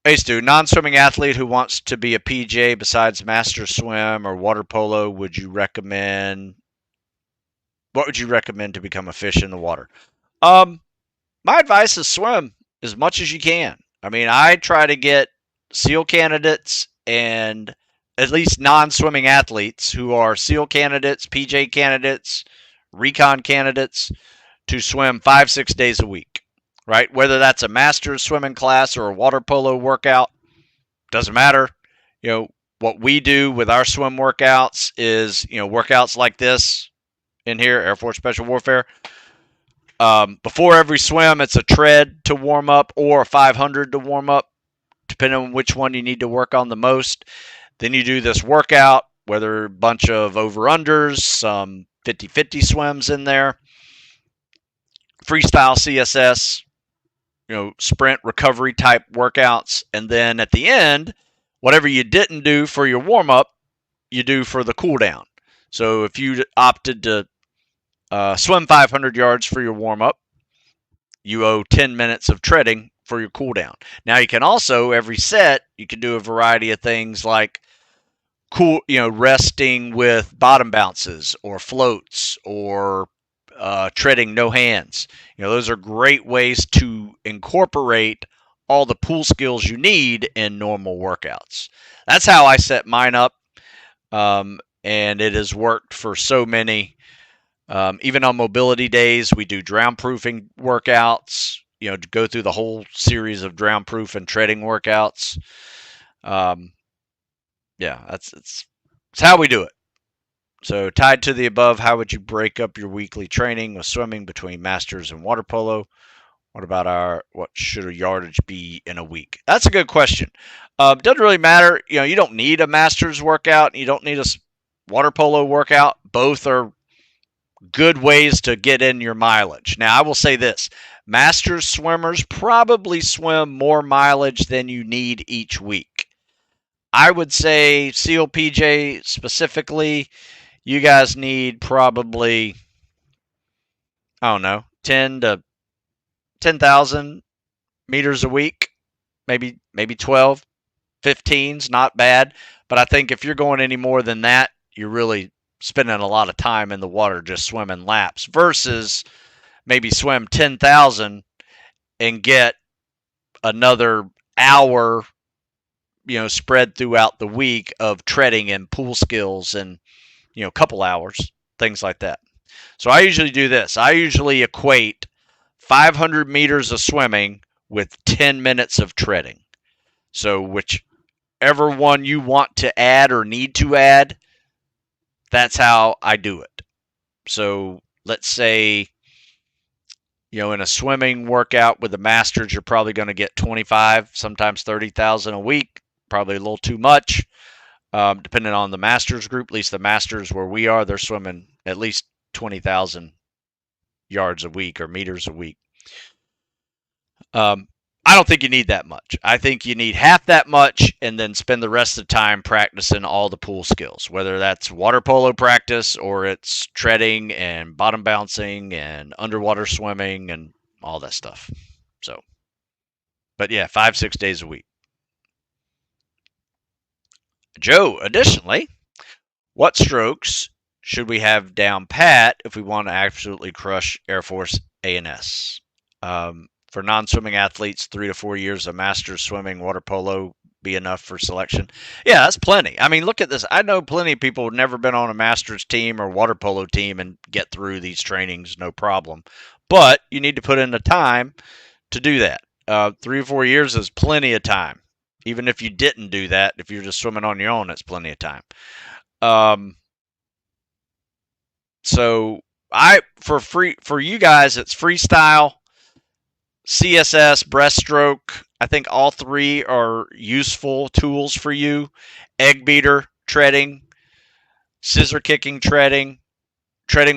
Hey Stu, non-swimming athlete who wants to be a PJ besides master swim or water polo, what would you recommend to become a fish in the water? Um, my advice is swim as much as you can. I mean, I try to get SEAL candidates and at least non-swimming athletes who are SEAL candidates, PJ candidates, recon candidates to swim 5, 6 days a week, right? Whether that's a master's swimming class or a water polo workout, doesn't matter. You know, what we do with our swim workouts is, workouts like this in here, Air Force Special Warfare. Before every swim, it's a tread to warm up or a 500 to warm up, depending on which one you need to work on the most. Then you do this workout, whether a bunch of over-unders, some 50-50 swims in there, freestyle CSS, sprint recovery type workouts. And then at the end, whatever you didn't do for your warm up, you do for the cool down. So if you opted to swim 500 yards for your warm up, you owe 10 minutes of treading for your cool down. Now you can also, every set, you can do a variety of things like resting with bottom bounces or floats or treading no hands. Those are great ways to incorporate all the pool skills you need in normal workouts. That's how I set mine up, and it has worked for so many. Even on mobility days, we do drown proofing workouts. To go through the whole series of drown proof and treading workouts. Yeah, it's how we do it. So, tied to the above, how would you break up your weekly training with swimming between masters and water polo? What should a yardage be in a week? That's a good question. Doesn't really matter. You don't need a masters workout. You don't need a water polo workout. Both are good ways to get in your mileage. Now, I will say this. Masters swimmers probably swim more mileage than you need each week. I would say SEAL PJ specifically, you guys need probably, I don't know, 10,000 meters a week, maybe 12, 15's not bad. But I think if you're going any more than that, you're really spending a lot of time in the water just swimming laps versus maybe swim 10,000 and get another hour, spread throughout the week of treading and pool skills and, a couple hours, things like that. So I usually do this. I usually equate 500 meters of swimming with 10 minutes of treading. So whichever one you want to add or need to add, that's how I do it. So let's say, in a swimming workout with the masters, you're probably going to get 25, sometimes 30,000 a week, probably a little too much, depending on the masters group. At least the masters where we are, they're swimming at least 20,000 yards a week or meters a week. I don't think you need that much. I think you need half that much and then spend the rest of the time practicing all the pool skills, whether that's water polo practice or it's treading and bottom bouncing and underwater swimming and all that stuff. So, but yeah, 5, 6 days a week. Joe, additionally, what strokes should we have down pat if we want to absolutely crush Air Force A&S? For non-swimming athletes, 3 to 4 years of masters swimming, water polo be enough for selection? Yeah, that's plenty. I mean, look at this. I know plenty of people who've never been on a masters team or water polo team and get through these trainings no problem. But you need to put in the time to do that. 3 or 4 years is plenty of time. Even if you didn't do that, if you're just swimming on your own, it's plenty of time. So for you guys, it's freestyle, CSS, breaststroke. I think all three are useful tools for you. Egg beater, treading, scissor kicking, treading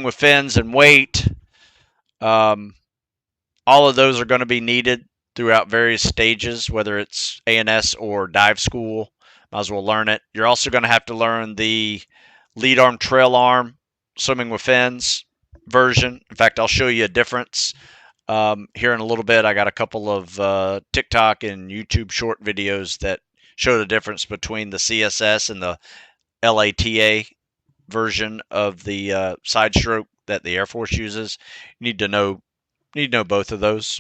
with fins and weight. All of those are going to be needed throughout various stages, whether it's A&S or dive school. Might as well learn it. You're also going to have to learn the lead arm, trail arm, swimming with fins version. In fact, I'll show you a difference. Here in a little bit, I got a couple of TikTok and YouTube short videos that show the difference between the CSS and the LATA version of the side stroke that the Air Force uses. You need to know both of those.